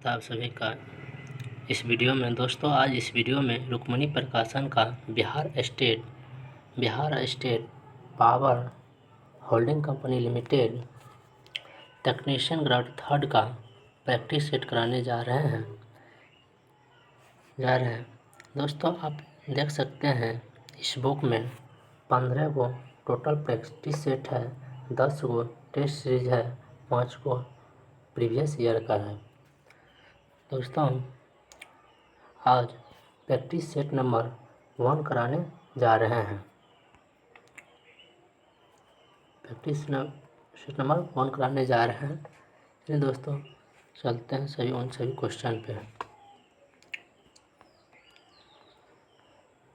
स्वागत है आप सभी का इस वीडियो में। दोस्तों, आज इस वीडियो में रुक्मणी प्रकाशन का Bihar state power holding company limited technician grade 3 का प्रैक्टिस सेट कराने जा रहे हैं। दोस्तों, आप देख सकते हैं इस बुक में 15 गो टोटल प्रैक्टिस सेट है, 10 गो टेस्ट सीरीज है, 5 गो प्रीवियस ईयर का है। दोस्तों, आज प्रैक्टिस सेट नंबर 1 कराने जा रहे हैं। सेट नंबर 1 कराने जा रहे हैं। चलिए दोस्तों, चलते हैं सभी क्वेश्चन पे।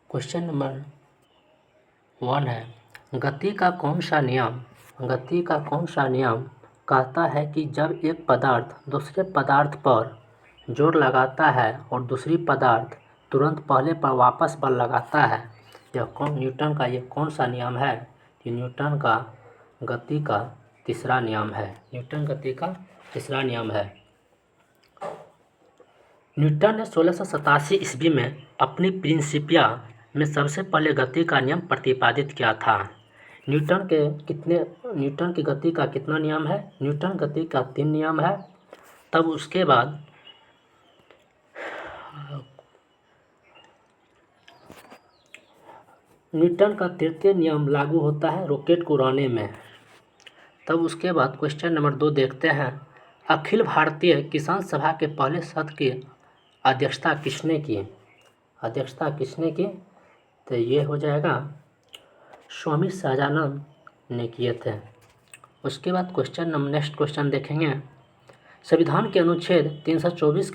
क्वेश्चन नंबर 1 है, गति का कौन सा नियम कहता है कि जब एक पदार्थ दूसरे पदार्थ पर जोर लगाता है और दूसरी पदार्थ तुरंत पहले पर वापस बल लगाता है। न्यूटन का ये कौन सा नियम है? ये न्यूटन का गति का तीसरा नियम है। न्यूटन ने 1687 ईस्वी में अपनी प्रिंसिपिया में सबसे पहले गति का नियम प्रतिपादित किया था। न्यूटन की गति का कितना नियम है? न्यूटन गति का 3 नियम है। तब उसके बाद न्यूटन का तृतीय नियम लागू होता है रॉकेट को उड़ाने में। तब उसके बाद क्वेश्चन नंबर 2 देखते हैं, अखिल भारतीय किसान सभा के पहले सत्र की अध्यक्षता किसने की? तो ये हो जाएगा स्वामी सहजानंद ने किए थे। उसके बाद नेक्स्ट क्वेश्चन देखेंगे, संविधान के अनुच्छेद 324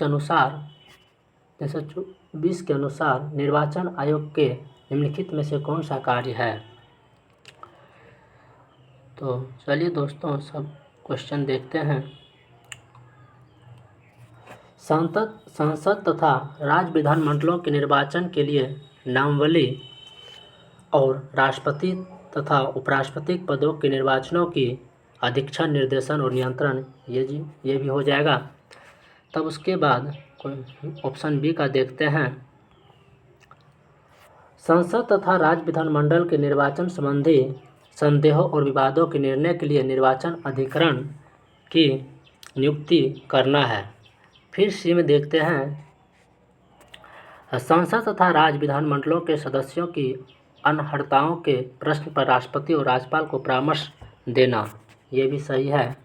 के अनुसार निर्वाचन आयोग के निम्नलिखित में से कौन सा कार्य है? तो चलिए दोस्तों, सब क्वेश्चन देखते हैं। संसद तथा राज्य विधानमंडलों के निर्वाचन के लिए नामावली और राष्ट्रपति तथा उपराष्ट्रपति पदों के निर्वाचनों की अधीक्षण, निर्देशन और नियंत्रण ये भी हो जाएगा। तब उसके बाद ऑप्शन बी का देखते हैं, संसद तथा राज्य विधानमंडल के निर्वाचन संबंधी संदेहों और विवादों के निर्णय के लिए निर्वाचन अधिकरण की नियुक्ति करना है। फिर सी में देखते हैं, संसद तथा राज्य विधानमंडलों के सदस्यों की अनर्हताओं के प्रश्न पर राष्ट्रपति और राज्यपाल को परामर्श देना। ये भी सही है।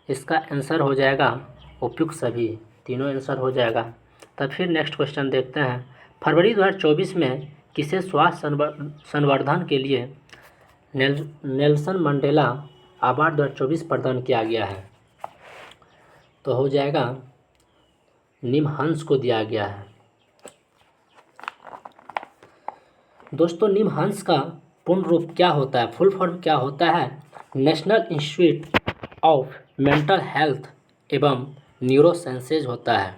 इसका आंसर हो जाएगा उपयुक्त सभी, तीनों आंसर हो जाएगा। तब फिर नेक्स्ट क्वेश्चन देखते हैं, फरवरी 2024 में किसे स्वास्थ्य संवर्धन के लिए नेल्सन मंडेला अवार्ड 2024 प्रदान किया गया है? तो हो जाएगा निमहंस को दिया गया है। दोस्तों, निमहंस का पूर्ण रूप क्या होता है, फुल फॉर्म क्या होता है? National institute of mental health एवं न्यूरोसाइंसेज होता है।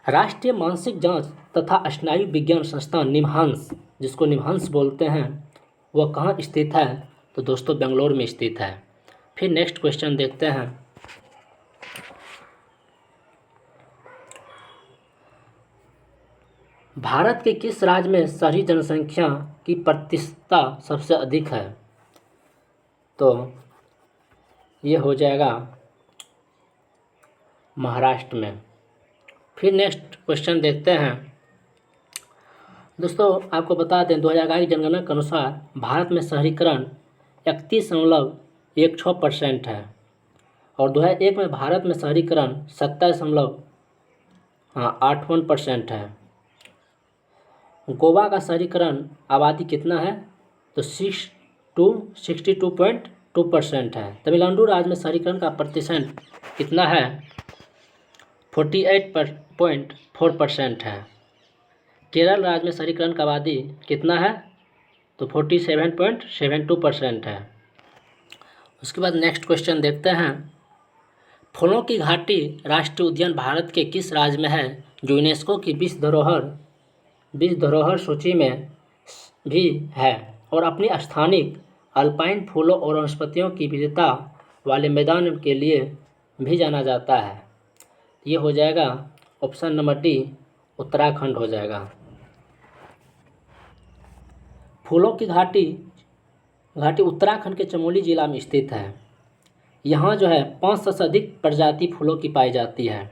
राष्ट्रीय मानसिक जांच तथा स्नायु विज्ञान संस्थान निमहंस, जिसको निमहंस बोलते हैं, वह कहाँ स्थित है? तो दोस्तों, बेंगलोर में स्थित है। फिर नेक्स्ट क्वेश्चन देखते हैं, भारत के किस राज्य में शहरी जनसंख्या की प्रतिशतता सबसे अधिक है? तो ये हो जाएगा महाराष्ट्र में। फिर नेक्स्ट क्वेश्चन देखते हैं, दोस्तों आपको बता दें 2011 की जनगणना के अनुसार भारत में शहरीकरण 31.16% है और 2001 में भारत में शहरीकरण 27.81% है। गोवा का शहरीकरण आबादी कितना है? तो 62% है। तमिलनाडु राज्य में शहरीकरण का प्रतिशत कितना है? 48.4% है। केरल राज्य में शहरीकरण का आबादी कितना है? तो 47.72% है। उसके बाद नेक्स्ट क्वेश्चन देखते हैं, फूलों की घाटी राष्ट्रीय उद्यान भारत के किस राज्य में है जो यूनेस्को की विश्व धरोहर सूची में भी है और अपनी स्थानिक अल्पाइन फूलों और वनस्पतियों की विविधता वाले मैदान के लिए भी जाना जाता है? ये हो जाएगा ऑप्शन नंबर डी, उत्तराखंड हो जाएगा। फूलों की घाटी उत्तराखंड के चमोली जिला में स्थित है। यहाँ जो है 500 से अधिक प्रजाति फूलों की पाई जाती है।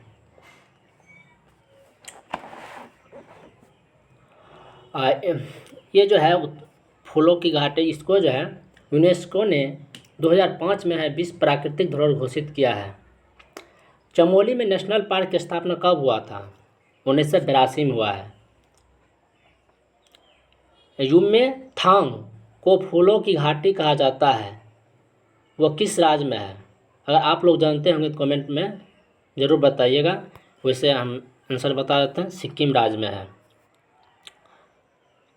ये जो है फूलों की घाटी, इसको जो है यूनेस्को ने 2005 में है विश्व प्राकृतिक धरोहर घोषित किया है। चमोली में नेशनल पार्क की स्थापना कब हुआ था? 1982 में हुआ है। युमे थांग को फूलों की घाटी कहा जाता है, वह किस राज्य में है? अगर आप लोग जानते होंगे तो कमेंट में ज़रूर बताइएगा। वैसे हम आंसर बता देते हैं, सिक्किम राज्य में है।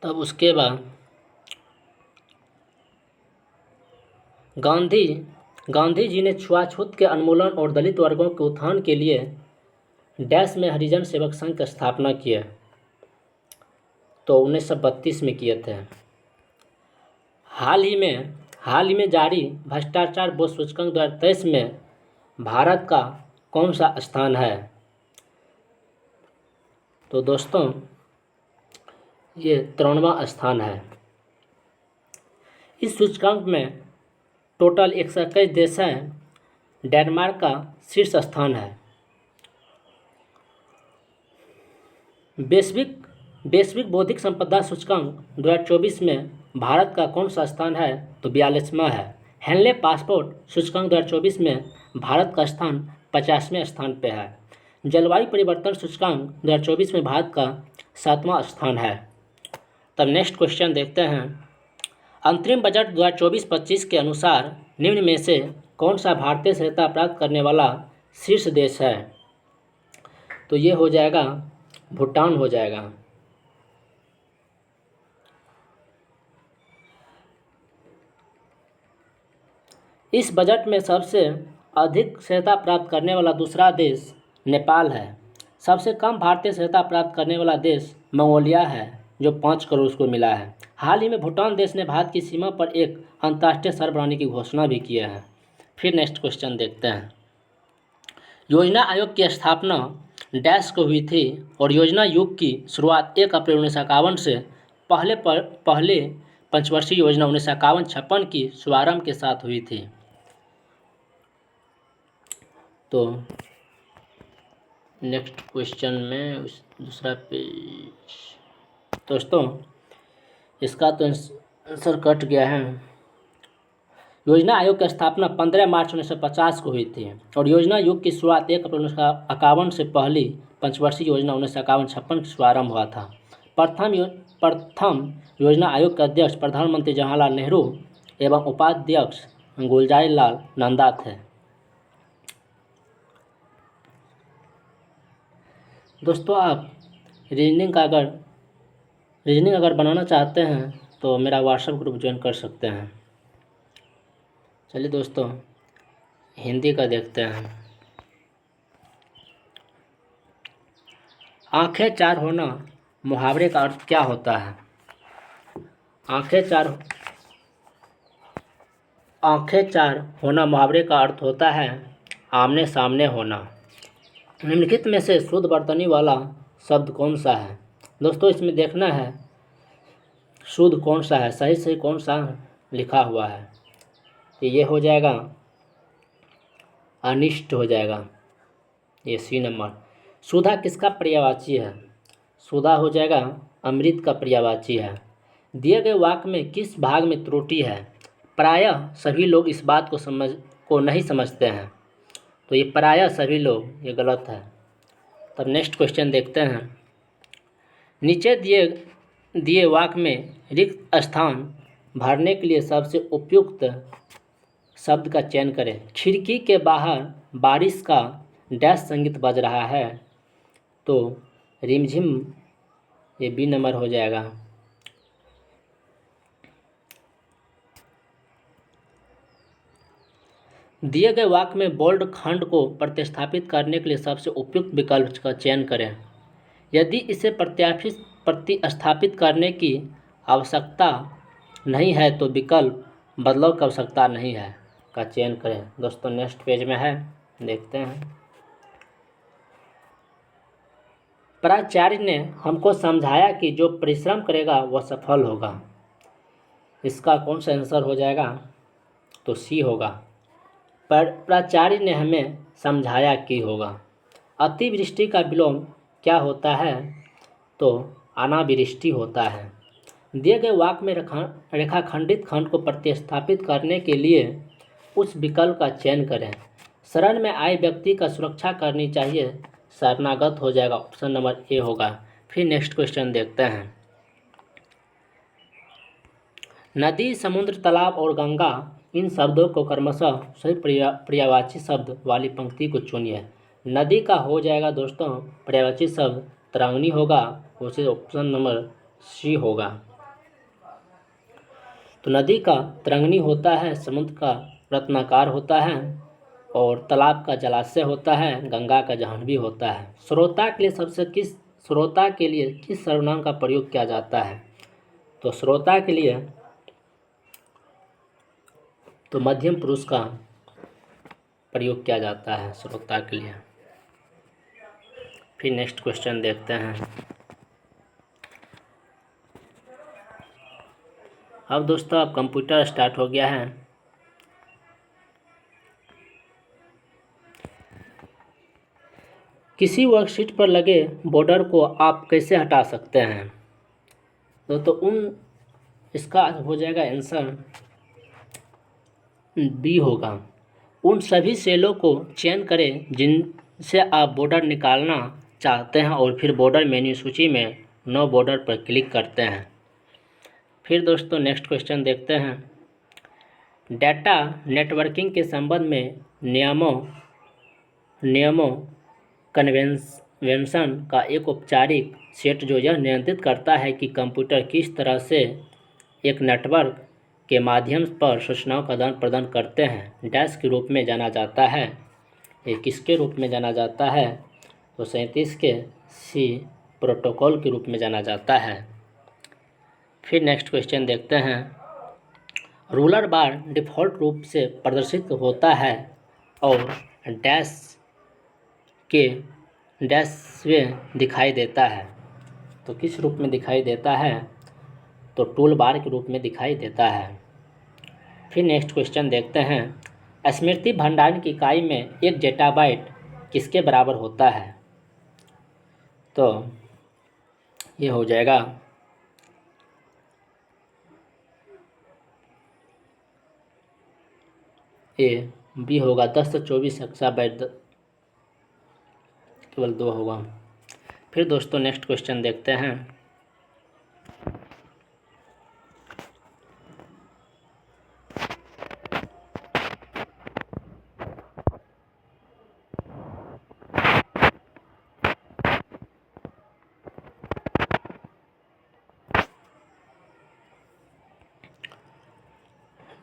तब उसके बाद गांधी जी ने छुआछूत के उन्मूलन और दलित वर्गों के उत्थान के लिए डैश में हरिजन सेवक संघ की स्थापना की है, तो 1932 में किए थे। हाल ही में जारी भ्रष्टाचार बोध सूचकांक 2023 में भारत का कौन सा स्थान है? तो दोस्तों ये 53वां स्थान है। इस सूचकांक में टोटल 121 देश हैं। डेनमार्क का शीर्ष स्थान है। वैश्विक बौद्धिक संपदा सूचकांक 2024 में भारत का कौन सा स्थान है? तो 42वां है। हेनले पासपोर्ट सूचकांक 2024 में भारत का स्थान 50वें स्थान पे है। जलवायु परिवर्तन सूचकांक 2024 में भारत का 7वां स्थान है। तब नेक्स्ट क्वेश्चन देखते हैं। अंतरिम बजट 2024-25 के अनुसार निम्न में से कौन सा भारतीय सहायता प्राप्त करने वाला शीर्ष देश है? तो ये हो जाएगा भूटान हो जाएगा। इस बजट में सबसे अधिक सहायता प्राप्त करने वाला दूसरा देश नेपाल है। सबसे कम भारतीय सहायता प्राप्त करने वाला देश मंगोलिया है, जो 5 करोड़ उसको मिला है। हाल ही में भूटान देश ने भारत की सीमा पर एक अंतर्राष्ट्रीय शहर बनाने की घोषणा भी किया है। फिर नेक्स्ट क्वेश्चन देखते हैं। योजना आयोग की स्थापना डैश को हुई थी और योजना युग की शुरुआत 1 अप्रैल 1951 से पहले पंचवर्षीय योजना 1951-56 की शुभारंभ के साथ हुई थी। तो नेक्स्ट क्वेश्चन में दूसरा पेज, दोस्तों इसका तो आंसर कट गया है। योजना आयोग की स्थापना 15 मार्च 1950 को हुई थी और योजना युग की शुरुआत 1 अप्रैल 1951 से पहली पंचवर्षीय योजना 1951-56 की शुभारंभ हुआ था। प्रथम योजना आयोग के अध्यक्ष प्रधानमंत्री जवाहरलाल नेहरू एवं उपाध्यक्ष गुलजारी लाल नंदा थे। दोस्तों आप रीजनिंग अगर बनाना चाहते हैं तो मेरा व्हाट्सएप ग्रुप ज्वाइन कर सकते हैं। चलिए दोस्तों हिंदी का देखते हैं। आंखें चार होना मुहावरे का अर्थ क्या होता है? आंखें चार होना मुहावरे का अर्थ होता है आमने सामने होना। निम्नलिखित में से शुद्ध वर्तनी वाला शब्द कौन सा है? दोस्तों इसमें देखना है शुद्ध कौन सा है, सही कौन सा लिखा हुआ है। तो ये हो जाएगा अनिष्ट हो जाएगा, ये सी नंबर। सुधा किसका पर्यायवाची है? सुधा हो जाएगा अमृत का पर्यायवाची है। दिए गए वाक्य में किस भाग में त्रुटि है? प्रायः सभी लोग इस बात को नहीं समझते हैं। तो ये प्रायः सभी लोग, ये गलत है। तब नेक्स्ट क्वेश्चन देखते हैं। नीचे दिए वाक्य में रिक्त स्थान भरने के लिए सबसे उपयुक्त शब्द का चयन करें। खिड़की के बाहर बारिश का डैश संगीत बज रहा है, तो रिमझिम, ये बी नंबर हो जाएगा। दिए गए वाक्य में बोल्ड खंड को प्रतिस्थापित करने के लिए सबसे उपयुक्त विकल्प का चयन करें। यदि इसे प्रतिस्थापित करने की आवश्यकता नहीं है तो विकल्प बदलाव की आवश्यकता नहीं है का चयन करें। दोस्तों नेक्स्ट पेज में है, देखते हैं। प्राचार्य ने हमको समझाया कि जो परिश्रम करेगा वह सफल होगा। इसका कौन सा आंसर हो जाएगा? तो सी होगा। पर प्राचार्य ने हमें समझाया कि होगा। अतिवृष्टि का विलोम क्या होता है? तो अनावृष्टि होता है। दिए गए वाक्य में रेखाखंडित खंड को प्रतिस्थापित करने के लिए उस विकल्प का चयन करें। शरण में आए व्यक्ति का सुरक्षा करनी चाहिए, शरणागत हो जाएगा, ऑप्शन नंबर ए होगा। फिर नेक्स्ट क्वेश्चन देखते हैं। नदी, समुद्र, तालाब और गंगा, इन शब्दों को क्रमशः सही पर्यायवाची शब्द वाली पंक्ति को चुनिए। नदी का हो जाएगा दोस्तों पर्यायवाची शब्द तरांगनी होगा, उसे ऑप्शन नंबर सी होगा। तो नदी का तरंगनी होता है, समुद्र का रत्नाकार होता है और तालाब का जलाशय होता है, गंगा का जाह्नवी होता है। श्रोता के लिए किस सर्वनाम का प्रयोग किया जाता है? तो श्रोता के लिए तो मध्यम पुरुष का प्रयोग किया जाता है श्रोता के लिए। फिर नेक्स्ट क्वेश्चन देखते हैं। अब दोस्तों अब कंप्यूटर स्टार्ट हो गया है। किसी वर्कशीट पर लगे बॉर्डर को आप कैसे हटा सकते हैं? तो इसका हो जाएगा आंसर बी होगा। उन सभी सेलों को चयन करें जिनसे आप बॉर्डर निकालना चाहते हैं और फिर बॉर्डर मेन्यू सूची में नो बॉर्डर पर क्लिक करते हैं। फिर दोस्तों नेक्स्ट क्वेश्चन देखते हैं। डाटा नेटवर्किंग के संबंध में नियमों कन्वेंशन का एक औपचारिक सेट जो यह नियंत्रित करता है कि कंप्यूटर किस तरह से एक नेटवर्क के माध्यम पर सूचनाओं का आदान प्रदान करते हैं, डैश के रूप में जाना जाता है। ये किसके रूप में जाना जाता है? तो 37 के सी प्रोटोकॉल के रूप में जाना जाता है। फिर नेक्स्ट क्वेश्चन देखते हैं। रूलर बार डिफ़ॉल्ट रूप से प्रदर्शित होता है और डैश में दिखाई देता है। तो किस रूप में दिखाई देता है? तो टूल बार के रूप में दिखाई देता है। फिर नेक्स्ट क्वेश्चन देखते हैं। स्मृति भंडारण की इकाई में 1 जेटाबाइट किसके बराबर होता है? तो ये हो जाएगा ए, बी होगा। 10 से 24 एक्साबाइट केवल 2 होगा। फिर दोस्तों नेक्स्ट क्वेश्चन देखते हैं।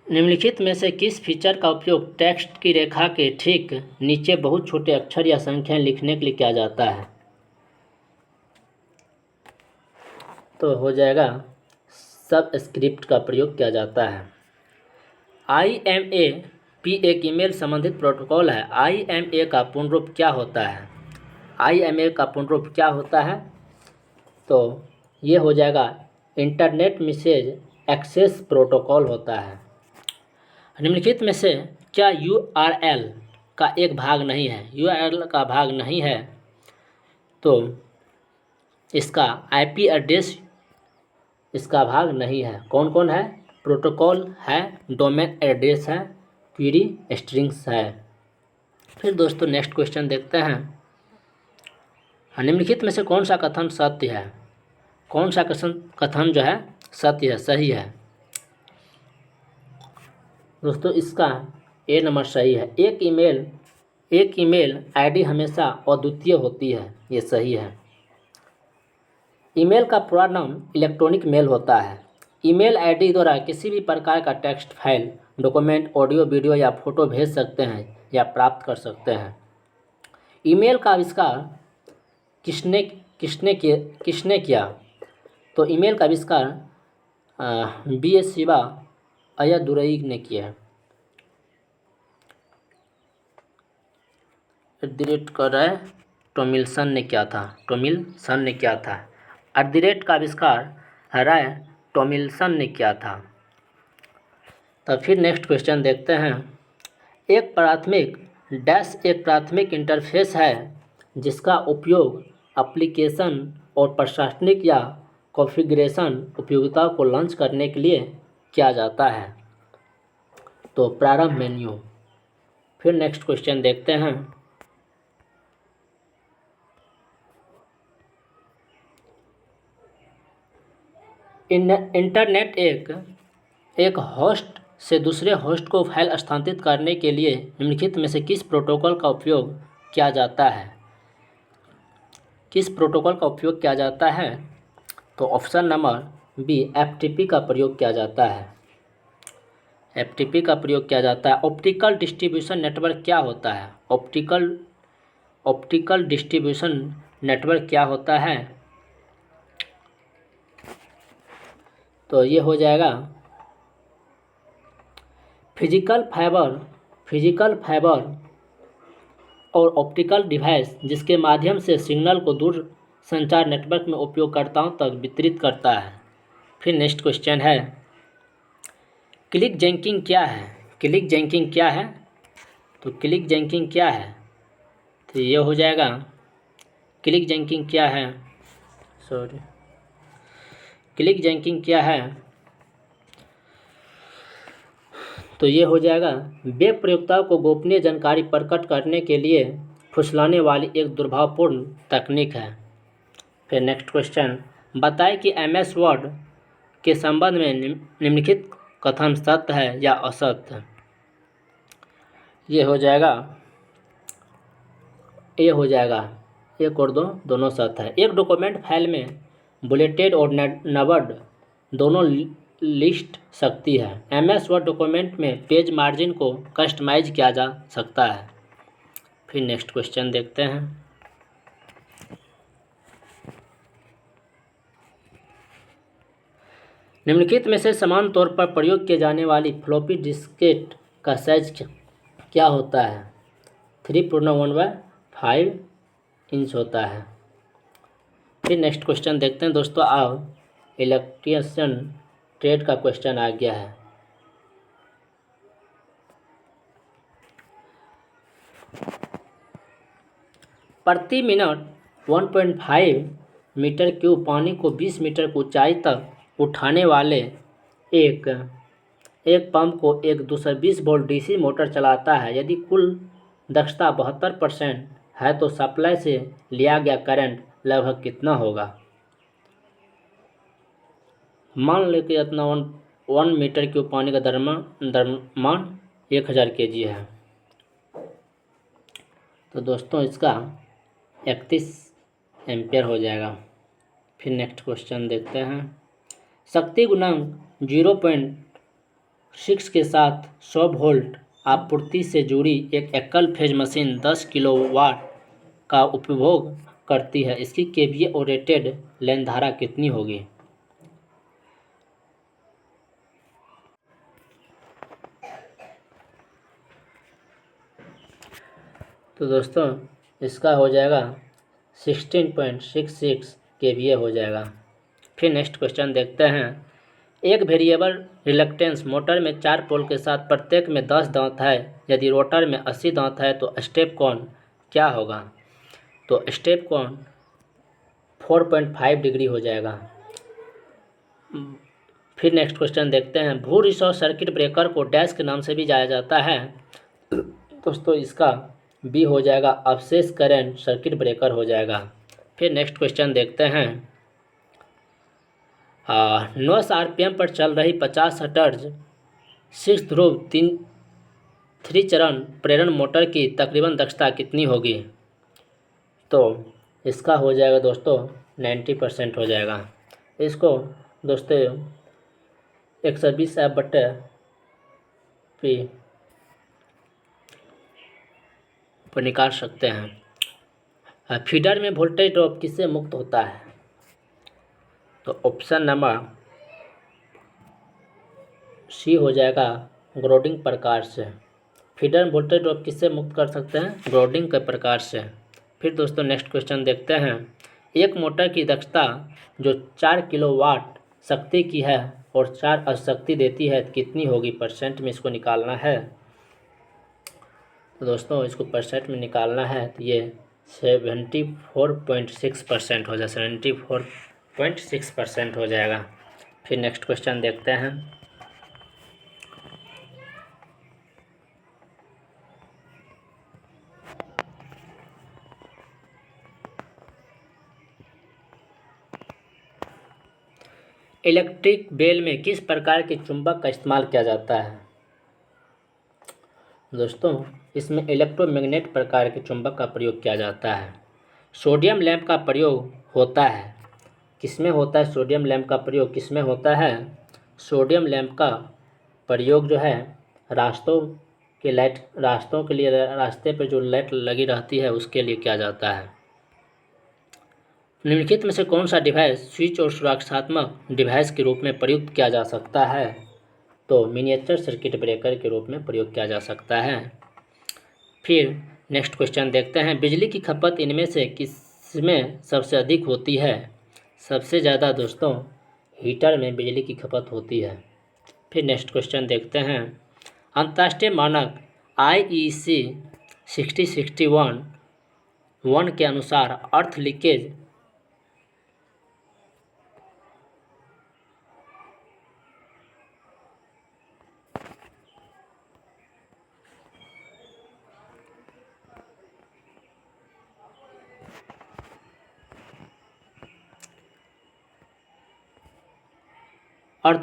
निम्नलिखित में से किस फीचर का उपयोग टेक्स्ट की रेखा के ठीक नीचे बहुत छोटे अक्षर या संख्याएं लिखने के लिए किया जाता है? तो हो जाएगा सबस्क्रिप्ट का प्रयोग किया जाता है। IMAP एक ईमेल संबंधित प्रोटोकॉल है। IMA का पूर्ण रूप क्या होता है? IMA का पूर्ण रूप क्या होता है? तो ये हो जाएगा इंटरनेट मैसेज एक्सेस प्रोटोकॉल होता है। निम्नलिखित में से क्या URL का एक भाग नहीं है? URL का भाग नहीं है तो इसका IP एड्रेस इसका भाग नहीं है। कौन कौन है? प्रोटोकॉल है, डोमेन एड्रेस है, क्वेरी स्ट्रिंग्स है। फिर दोस्तों नेक्स्ट क्वेश्चन देखते हैं। निम्नलिखित में से कौन सा कथन सत्य है? कौन सा कथन जो है सत्य है, सही है? दोस्तों इसका ए नंबर सही है। एक ईमेल आईडी हमेशा अद्वितीय होती है, ये सही है। ईमेल का पूरा नाम इलेक्ट्रॉनिक मेल होता है। ईमेल आईडी द्वारा किसी भी प्रकार का text file, document, audio, video या फोटो भेज सकते हैं या प्राप्त कर सकते हैं। ईमेल का आविष्कार किसने किया? तो ईमेल का आविष्कार B.S. शिवा अय्यादुरई ने किया है। @ कर रहा है टॉमिल्सन ने किया था। का आविष्कार राय टॉमिल्सन ने किया था। तो फिर नेक्स्ट क्वेश्चन देखते हैं। एक प्राथमिक इंटरफेस है जिसका उपयोग एप्लीकेशन और प्रशासनिक या कॉन्फ़िगरेशन उपयोगिताओं को लॉन्च करने के लिए किया जाता है। तो प्रारंभ मेन्यू। फिर नेक्स्ट क्वेश्चन देखते हैं। इंटरनेट एक होस्ट से दूसरे होस्ट को फाइल स्थानांतरित करने के लिए निम्नलिखित में से किस प्रोटोकॉल का उपयोग किया जाता है? तो ऑप्शन नंबर बी एफटीपी का प्रयोग किया जाता है। ऑप्टिकल डिस्ट्रीब्यूशन नेटवर्क क्या होता है? ऑप्टिकल डिस्ट्रीब्यूशन नेटवर्क क्या होता है? तो ये हो जाएगा फिजिकल फाइबर और ऑप्टिकल डिवाइस जिसके माध्यम से सिग्नल को दूर संचार नेटवर्क में उपयोगकर्ताओं तक वितरित करता है। फिर नेक्स्ट क्वेश्चन है, क्लिक जैकिंग क्या है? तो क्लिक जैकिंग क्या है? तो ये हो जाएगा क्लिक जैकिंग क्या है? तो ये हो जाएगा वेब प्रयोक्ताओं को गोपनीय जानकारी प्रकट करने के लिए फुसलाने वाली एक दुर्भावपूर्ण तकनीक है। फिर नेक्स्ट क्वेश्चन, बताएं कि MS वर्ड के संबंध में निम्नलिखित कथन सत्य है या असत्य? ये हो जाएगा एक और दो दोनों सत्य है। एक डॉक्यूमेंट फाइल में बुलेटेड और नंबर्ड दोनों लिस्ट सकती है। MS वर्ड डॉक्यूमेंट में पेज मार्जिन को कस्टमाइज किया जा सकता है। फिर नेक्स्ट क्वेश्चन देखते हैं। निम्नलिखित में से समान तौर पर प्रयोग किए जाने वाली फ्लॉपी डिस्केट का साइज क्या होता है? 3.1/5 इंच होता है। फिर नेक्स्ट क्वेश्चन देखते हैं दोस्तों। अब इलेक्ट्रिशियन ट्रेड का क्वेश्चन आ गया है। प्रति मिनट 1.5 मीटर क्यूब पानी को 20 मीटर की ऊंचाई तक उठाने वाले एक पंप को एक 220 वोल्ट DC मोटर चलाता है। यदि कुल दक्षता 72% है तो सप्लाई से लिया गया करंट लगभग कितना होगा? मान लें कि इतना 1 मीटर क्यूब पानी का द्रव्यमान 1000 kg है। तो दोस्तों इसका 31 एम्पियर हो जाएगा। फिर नेक्स्ट क्वेश्चन देखते हैं। शक्ति गुणांक 0.6 के साथ 100 वोल्ट आपूर्ति से जुड़ी एक एकल फेज मशीन 10 किलोवाट का उपभोग करती है। इसकी KVA और रेटेड लाइन धारा कितनी होगी? तो दोस्तों इसका हो जाएगा 16.66 KVA हो जाएगा। फिर नेक्स्ट क्वेश्चन देखते हैं। एक वेरिएबल रिलक्टेंस मोटर में 4 पोल के साथ प्रत्येक में 10 दांत है। यदि रोटर में 80 दांत है तो स्टेप कोण क्या होगा? तो स्टेप कोण 4.5 डिग्री हो जाएगा। फिर नेक्स्ट क्वेश्चन देखते हैं। भू रिसाव सर्किट ब्रेकर को डैश के नाम से भी जाना जाता है। दोस्तों इसका बी हो जाएगा अवशेष करंट सर्किट ब्रेकर हो जाएगा। फिर नेक्स्ट क्वेश्चन देखते हैं। 9 RPM पर चल रही 50 हर्ट्ज 6 ध्रुव 3 चरण प्रेरण मोटर की तकरीबन दक्षता कितनी होगी? तो इसका हो जाएगा दोस्तों 90% हो जाएगा। इसको दोस्तों 120 F/P पर निकाल सकते हैं। फीडर में वोल्टेज ड्रॉप किससे मुक्त होता है? तो ऑप्शन नंबर सी हो जाएगा ग्राउंडिंग प्रकार से। फीडर में वोल्टेज ड्रॉप किससे मुक्त कर सकते हैं? ग्राउंडिंग के प्रकार से। फिर दोस्तों नेक्स्ट क्वेश्चन देखते हैं। एक मोटर की दक्षता जो 4 किलोवाट शक्ति की है और 4 अशक्ति देती है कितनी होगी, परसेंट में इसको निकालना है। तो दोस्तों इसको परसेंट में निकालना है तो ये 74.6% हो जाए, 74.6% हो जाएगा। फिर नेक्स्ट क्वेश्चन देखते हैं। इलेक्ट्रिक बेल में किस प्रकार के चुंबक का इस्तेमाल किया जाता है। दोस्तों इसमें इलेक्ट्रोमैग्नेट प्रकार के चुंबक का प्रयोग किया जाता है। सोडियम लैंप का प्रयोग होता है, किसमें होता है, सोडियम लैंप का प्रयोग किसमें होता है। सोडियम लैंप का प्रयोग जो है रास्तों के लिए, रास्ते पर जो लाइट लगी रहती है उसके लिए किया जाता है। निम्नलिखित में से कौन सा डिवाइस स्विच और सुरक्षात्मक डिवाइस के रूप में प्रयुक्त किया जा सकता है। तो मिनिएचर सर्किट ब्रेकर के रूप में प्रयोग किया जा सकता है। फिर नेक्स्ट क्वेश्चन देखते हैं। बिजली की खपत इनमें से किसमें सबसे अधिक होती है। सबसे ज़्यादा दोस्तों हीटर में बिजली की खपत होती है। फिर नेक्स्ट क्वेश्चन देखते हैं। अंतर्राष्ट्रीय मानक IEC 6061 के अनुसार अर्थ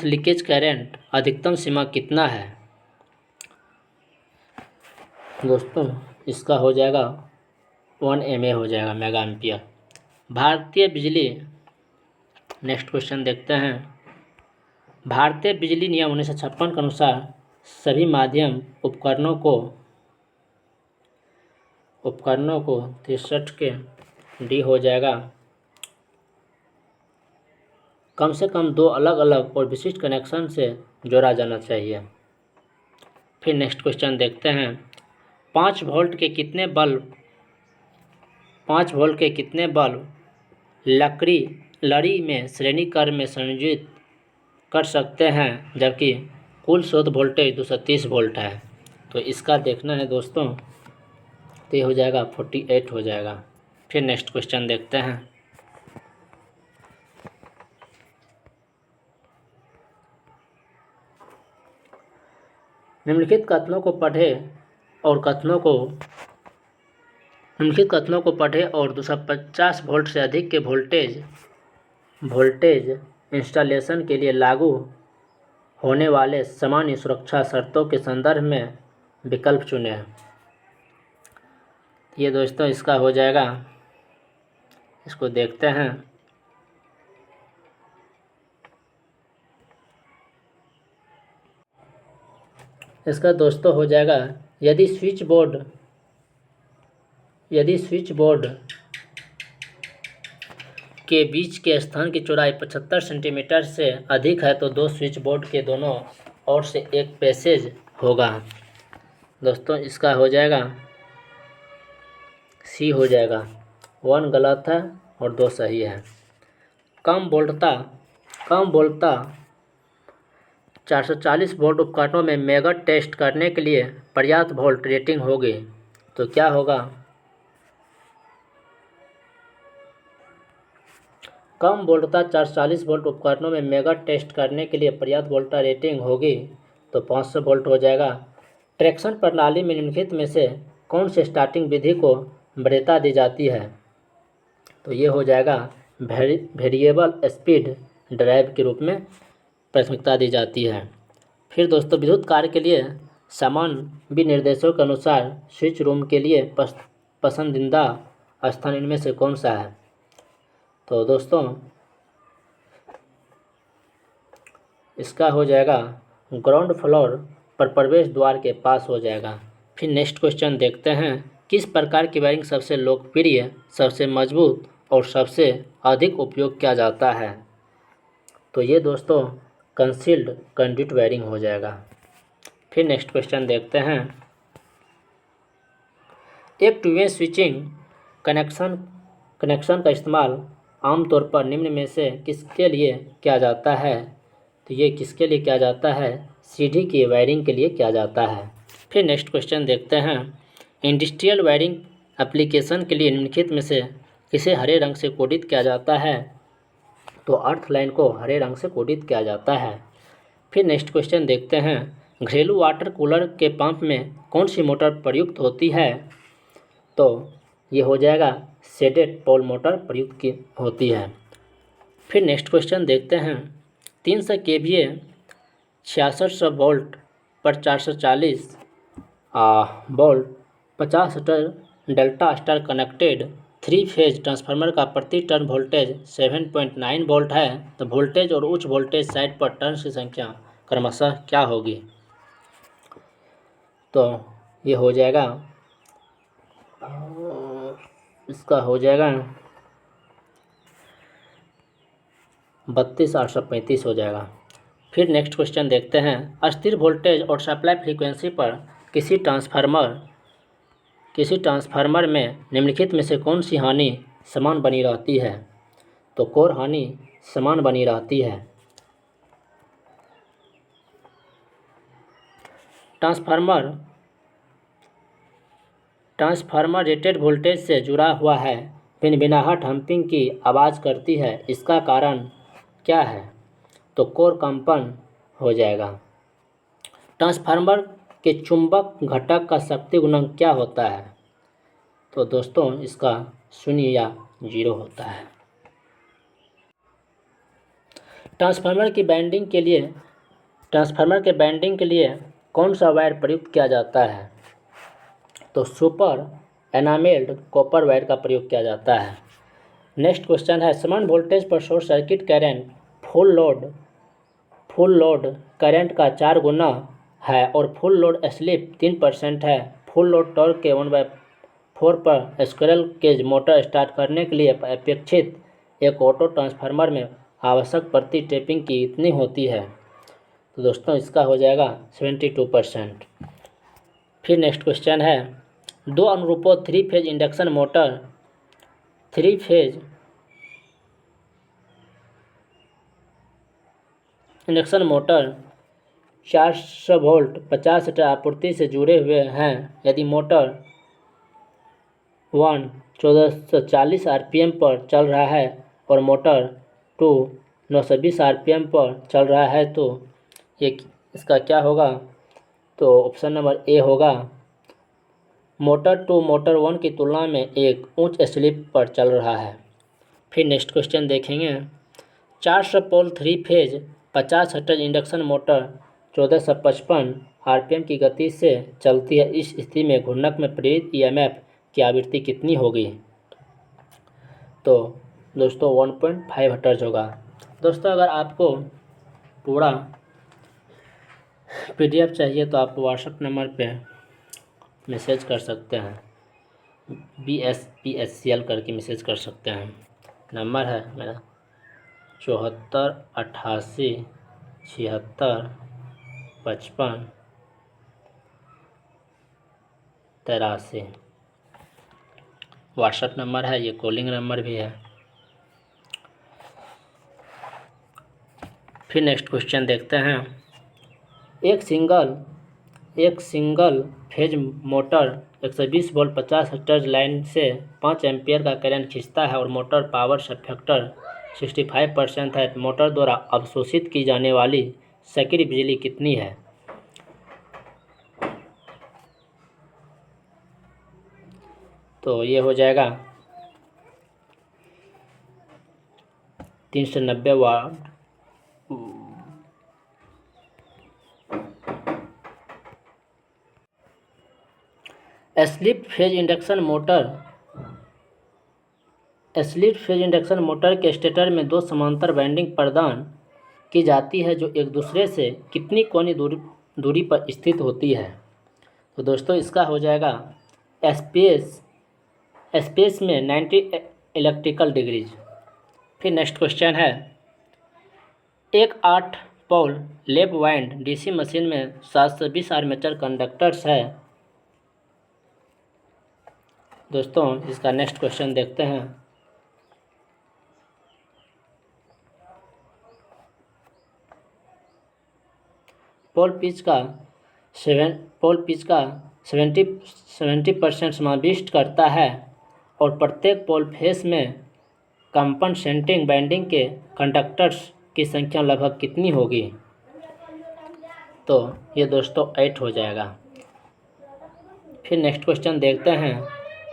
लीकेज करंट अधिकतम सीमा कितना है। दोस्तों इसका हो जाएगा 1 MA हो जाएगा, मेगा एम्पियर। भारतीय बिजली, नेक्स्ट क्वेश्चन देखते हैं। भारतीय बिजली नियम 1956 के अनुसार सभी माध्यम उपकरणों को 63 के डी हो जाएगा, कम से कम 2 अलग अलग और विशिष्ट कनेक्शन से जोड़ा जाना चाहिए। फिर नेक्स्ट क्वेश्चन देखते हैं। 5 वोल्ट के कितने बल्ब लड़ी में श्रेणी क्रम में संयोजित कर सकते हैं, जबकि कुल शोध वोल्टेज 230 वोल्ट है। तो इसका देखना है दोस्तों, तो ये हो जाएगा 48 हो जाएगा। फिर नेक्स्ट क्वेश्चन देखते हैं। निम्नलिखित कथनों को पढ़ें और 250 वोल्ट से अधिक के वोल्टेज इंस्टॉलेशन के लिए लागू होने वाले सामान्य सुरक्षा शर्तों के संदर्भ में विकल्प चुनें। ये दोस्तों इसका हो जाएगा, इसको देखते हैं। इसका दोस्तों हो जाएगा, यदि स्विच बोर्ड के बीच के स्थान की चौड़ाई 75 सेंटीमीटर से अधिक है तो 2 स्विच बोर्ड के दोनों ओर से एक पैसेज होगा। दोस्तों इसका हो जाएगा C हो जाएगा, 1 गलत है और 2 सही है। कम वोल्टता 440 वोल्ट उपकरणों में मेगा टेस्ट करने के लिए पर्याप्त वोल्ट रेटिंग होगी, तो क्या होगा। कम वोल्टता 440 वोल्ट उपकरणों में मेगा टेस्ट करने के लिए पर्याप्त वोल्ट रेटिंग होगी, तो 500 वोल्ट हो जाएगा। ट्रैक्शन प्रणाली में निम्नलिखित में से कौन से स्टार्टिंग विधि को वरीयता दी जाती है। तो ये हो जाएगा वेरिएबल स्पीड ड्राइव के रूप में प्राथमिकता दी जाती है। फिर दोस्तों विद्युत कार्य के लिए सामान्य विनिर्देशों के अनुसार स्विच रूम के लिए पसंदीदा स्थान इनमें से कौन सा है। तो दोस्तों इसका हो जाएगा ग्राउंड फ्लोर पर प्रवेश द्वार के पास हो जाएगा। फिर नेक्स्ट क्वेश्चन देखते हैं। किस प्रकार की वायरिंग सबसे लोकप्रिय, सबसे मजबूत और सबसे अधिक उपयोग किया जाता है। तो ये दोस्तों कंसील्ड कंडक्ट वायरिंग हो जाएगा। फिर नेक्स्ट क्वेश्चन देखते हैं। एक टू वे स्विचिंग कनेक्शन का इस्तेमाल आमतौर पर निम्न में से किसके लिए किया जाता है? तो ये किसके लिए किया जाता है? सीढ़ी की वायरिंग के लिए किया जाता है। फिर नेक्स्ट क्वेश्चन देखते हैं। इंडस्ट्रियल वायरिंग एप्लीकेशन के लिए निम्नलिखित में से किसे हरे रंग से कोडित किया जाता है? तो अर्थ लाइन को हरे रंग से कोडित किया जाता है। फिर नेक्स्ट क्वेश्चन देखते हैं। घरेलू वाटर कूलर के पंप में कौन सी मोटर प्रयुक्त होती है? तो ये हो जाएगा शेडेड पोल मोटर प्रयुक्त की होती है। फिर नेक्स्ट क्वेश्चन देखते हैं। 300 kVA 6600 वोल्ट पर 440 volt 50 meter delta star connected 3 phase transformer का प्रति टर्न वोल्टेज 7.9 वोल्ट है। तो वोल्टेज और उच्च वोल्टेज साइड पर टर्न्स की संख्या क्रमशः क्या होगी? तो ये हो जाएगा, इसका हो जाएगा 32,835 हो जाएगा। फिर नेक्स्ट क्वेश्चन देखते हैं। अस्थिर वोल्टेज और सप्लाई फ्रीक्वेंसी पर किसी ट्रांसफार्मर में निम्नलिखित में से कौन सी हानि समान बनी रहती है? तो कोर हानि समान बनी रहती है। ट्रांसफार्मर रेटेड वोल्टेज से जुड़ा हुआ है, भिनभिनाहट हम्पिंग की आवाज़ करती है, इसका कारण क्या है? तो कोर कंपन हो जाएगा। ट्रांसफार्मर के चुंबक घटक का शक्ति गुणक क्या होता है? तो दोस्तों इसका 0 या 0 होता है। ट्रांसफार्मर के बाइंडिंग के लिए कौन सा वायर प्रयुक्त किया जाता है? तो सुपर एनामेल्ड कॉपर वायर का प्रयोग किया जाता है। नेक्स्ट क्वेश्चन है। समान वोल्टेज पर short circuit current full load current का 4 गुना है और फुल लोड स्लिप 3% है। फुल लोड टॉर्क के 1/4 पर स्क्विरल केज मोटर स्टार्ट करने के लिए अपेक्षित एक ऑटो ट्रांसफार्मर में आवश्यक प्रति टेपिंग की इतनी होती है। तो दोस्तों इसका हो जाएगा 72%। फिर नेक्स्ट क्वेश्चन है। 2 अनुरूपों 3 phase induction motor 400 volt 50 meter आपूर्ति से जुड़े हुए हैं। यदि मोटर 1 1440 आरपीएम पर चल रहा है और मोटर 2 920 आरपीएम पर चल रहा है तो ये इसका क्या होगा? तो ऑप्शन नंबर ए होगा। मोटर 2 मोटर 1 की तुलना में एक उच्च स्लिप पर चल रहा है। फिर नेक्स्ट क्वेश्चन देखेंगे। 400 पोल 3 phase 50 hertz induction motor 1455 RPM की गति से चलती है। इस स्थिति में घूर्णक में प्रेरित ईएमएफ की आवृत्ति कितनी होगी? तो दोस्तों 1.5 हर्ट्ज होगा। दोस्तों अगर आपको पूरा पीडीएफ चाहिए तो आप व्हाट्सएप नंबर पे मैसेज कर सकते हैं। BSPSCL करके मैसेज कर सकते हैं। नंबर है मेरा 74 88 76 55 83। व्हाट्सएप नंबर है, ये कॉलिंग नंबर भी है। फिर नेक्स्ट क्वेश्चन देखते हैं। एक single phase motor 120 volt 50 hertz line से 5 एम्पियर का करंट खींचता है और मोटर पावर फैक्टर 65% है। मोटर द्वारा अवशोषित की जाने वाली सक्रिय बिजली कितनी है? तो ये हो जाएगा 390 वाट। स्लिप फेज इंडक्शन मोटर के स्टेटर में 2 समांतर वाइंडिंग प्रदान की जाती है जो एक दूसरे से कितनी कोणीय दूरी पर स्थित होती है? तो दोस्तों इसका हो जाएगा स्पेस में 90 इलेक्ट्रिकल डिग्रीज। फिर नेक्स्ट क्वेश्चन है। एक 8 पोल लैप वाइंड डीसी मशीन में 720 आर्मेचर कंडक्टर्स है। दोस्तों इसका नेक्स्ट क्वेश्चन देखते हैं। पोल पिच का 70% समाविष्ट करता है और प्रत्येक पोल फेस में कंपनसेटिंग बैंडिंग के कंडक्टर्स की संख्या लगभग कितनी होगी? तो ये दोस्तों 8 हो जाएगा। फिर नेक्स्ट क्वेश्चन देखते हैं।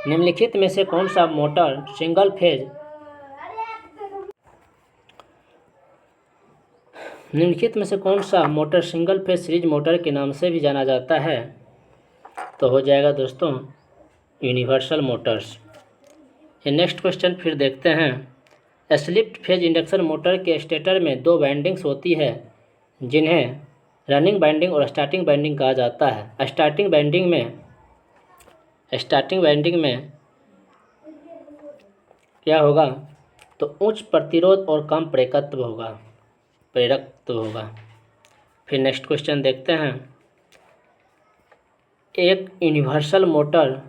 निम्नलिखित में से कौन सा motor single phase series motor के नाम से भी जाना जाता है? तो हो जाएगा दोस्तों यूनिवर्सल मोटर्स। ये नेक्स्ट क्वेश्चन फिर देखते हैं। स्लिप फेज इंडक्शन मोटर के स्टेटर में 2 वाइंडिंग्स होती है जिन्हें रनिंग वाइंडिंग और स्टार्टिंग वाइंडिंग कहा जाता है। स्टार्टिंग वाइंडिंग में क्या होगा? तो उच्च प्रतिरोध और कम प्रेरकत्व होगा। फिर नेक्स्ट क्वेश्चन देखते हैं। एक यूनिवर्सल मोटर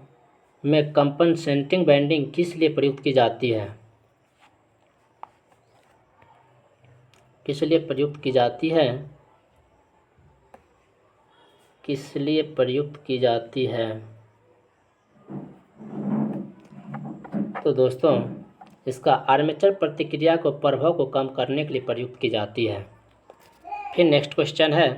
में कंपनसेटिंग वाइंडिंग किस लिए प्रयुक्त की जाती है? किस लिए प्रयुक्त की जाती है? तो दोस्तों इसका आर्मेचर प्रतिक्रिया को प्रभाव को कम करने के लिए प्रयुक्त की जाती है। फिर नेक्स्ट क्वेश्चन है।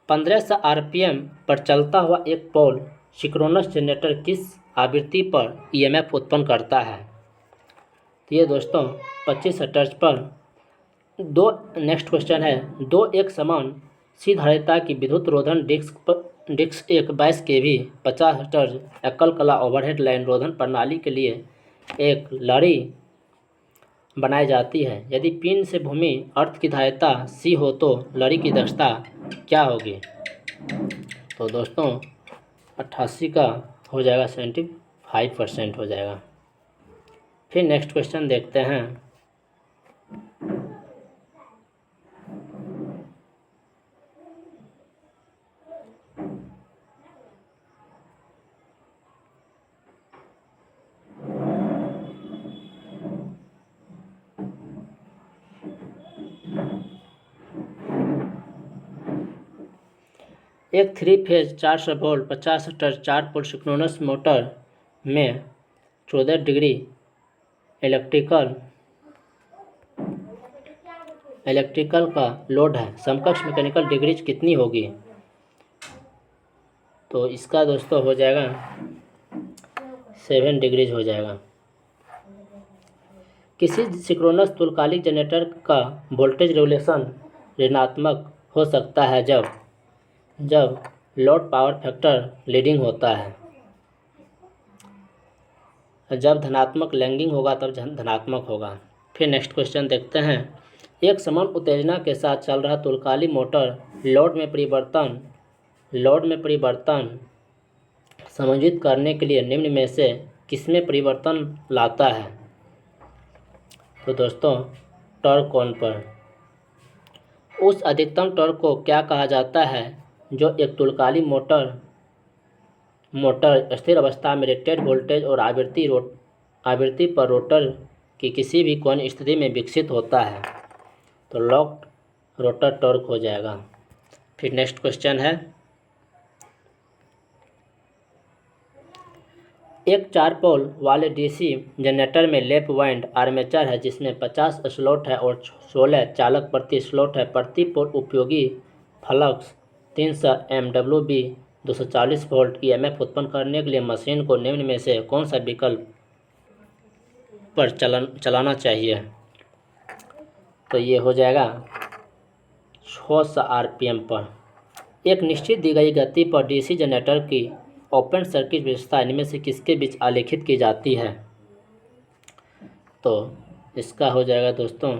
1500 आरपीएम पर चलता हुआ एक पोल सिंक्रोनस जनरेटर किस आवृत्ति पर ईएमएफ उत्पन्न करता है? तो ये दोस्तों 25 हर्ट्ज पर नेक्स्ट क्वेश्चन है। 2 एक समान सीधारिता की विद्युत रोधन डिस्क एक 22 kV 50 हर्ट्ज एकल कला ओवरहेड लाइन रोधन प्रणाली के लिए एक लड़ी बनाई जाती है। यदि पिन से भूमि अर्थ की धारिता C हो तो लड़ी की दक्षता क्या होगी? तो दोस्तों 88 का हो जाएगा 75% हो जाएगा। फिर नेक्स्ट क्वेश्चन देखते हैं। एक 3 फेज 400 वोल्ट 50 हर्ट्ज 4 पोल सिंक्रोनस मोटर में 14 डिग्री इलेक्ट्रिकल का लोड है। समकक्ष मैकेनिकल डिग्रीज कितनी होगी? तो इसका दोस्तों हो जाएगा 7 डिग्रीज हो जाएगा। किसी सिंक्रोनस तुल्यकालिक जनरेटर का वोल्टेज रेगुलेशन ऋणात्मक हो सकता है जब लोड पावर फैक्टर लीडिंग होता है। जब धनात्मक लैगिंग होगा तब धनात्मक होगा। फिर नेक्स्ट क्वेश्चन देखते हैं। एक समान उत्तेजना के साथ चल रहा तुल्यकालिक मोटर लोड में परिवर्तन समायोजित करने के लिए निम्न में से किसमें परिवर्तन लाता है? तो दोस्तों टॉर्क कोण पर। उस अधिकतम टॉर्क को क्या कहा जाता है जो एक तुल्यकालिक मोटर स्थिर अवस्था में रेटेड वोल्टेज और आवृत्ति पर रोटर की किसी भी कोण स्थिति में विकसित होता है? तो लॉक्ड रोटर टॉर्क हो जाएगा। फिर नेक्स्ट क्वेश्चन है। एक 4 पोल वाले डीसी जनरेटर में लैप वाइंड आर्मेचर है जिसमें 50 स्लॉट है और 16 चालक प्रति स्लॉट है। प्रति पोल उपयोगी फ्लक्स 300 MWB 240 वोल्ट ईएमएफ उत्पन्न करने के लिए मशीन को निम्न में से कौन सा विकल्प पर चलाना चाहिए? तो ये हो जाएगा 600 आरपीएम पर। एक निश्चित दी गई गति पर डीसी जनरेटर की ओपन सर्किट विशेषता इनमें से किसके बीच आलेखित की जाती है? तो इसका हो जाएगा दोस्तों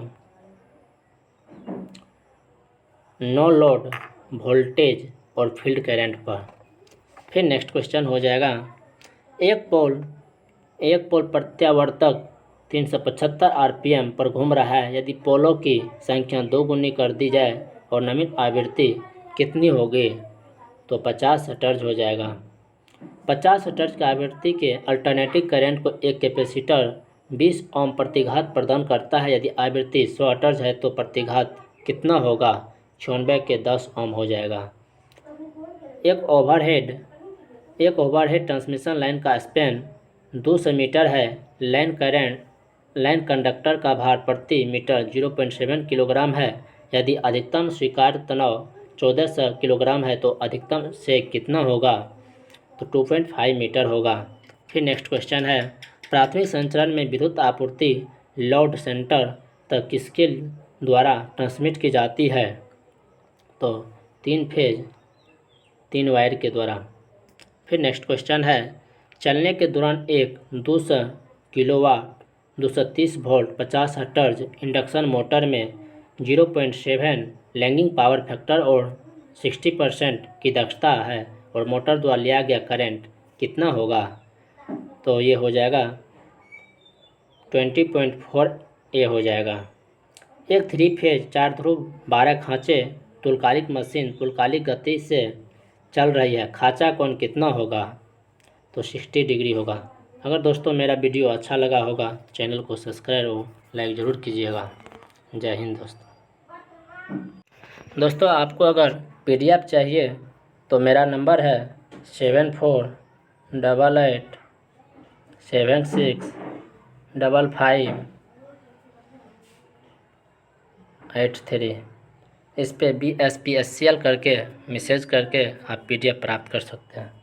नो लोड वोल्टेज और फील्ड करंट पर। फिर नेक्स्ट क्वेश्चन हो जाएगा। एक पोल प्रत्यावर्तक 375 आरपीएम पर घूम रहा है। यदि पोलों की संख्या 2 गुनी कर दी जाए और नवीन आवृत्ति कितनी होगी? तो 50 हर्ट्ज हो जाएगा। 50 हर्ट्ज की आवृत्ति के अल्टरनेटिंग करंट को एक कैपेसिटर 20 ओम प्रतिघात प्रदान करता है। यदि आवृत्ति 100 हर्ट्ज है तो प्रतिघात कितना होगा? 96 के 10 ओम हो जाएगा। एक ओवरहेड ट्रांसमिशन लाइन का स्पैन 200 मीटर है। लाइन कंडक्टर का भार प्रति मीटर 0.7 किलोग्राम है। यदि अधिकतम स्वीकार्य तनाव 1400 किलोग्राम है तो अधिकतम से कितना होगा? तो 2.5 मीटर होगा। फिर नेक्स्ट क्वेश्चन है, प्राथमिक संचरण में विद्युत आपूर्ति लोड सेंटर तक किसके द्वारा ट्रांसमिट की जाती है? तो 3 फेज 3 वायर के द्वारा। फिर नेक्स्ट क्वेश्चन है, चलने के दौरान एक 200 kilowatt 230 volt 50 hertz induction motor में 0.7 लैगिंग पावर फैक्टर और 60% की दक्षता है और मोटर द्वारा लिया गया करंट कितना होगा? तो ये हो जाएगा 20.4 ए हो जाएगा। एक 3 फेज 4 ध्रुव 12 खांचे तुल्यकालिक मशीन तुल्यकालिक गति से चल रही है। खांचा कोण कितना होगा? तो 60 डिग्री होगा। अगर दोस्तों मेरा वीडियो अच्छा लगा होगा चैनल को सब्सक्राइब और लाइक ज़रूर कीजिएगा। जय हिंद दोस्तों आपको अगर PDF चाहिए तो मेरा नंबर है 7488765583। इस पे BSPSCL करके मैसेज करके आप PDF प्राप्त कर सकते हैं।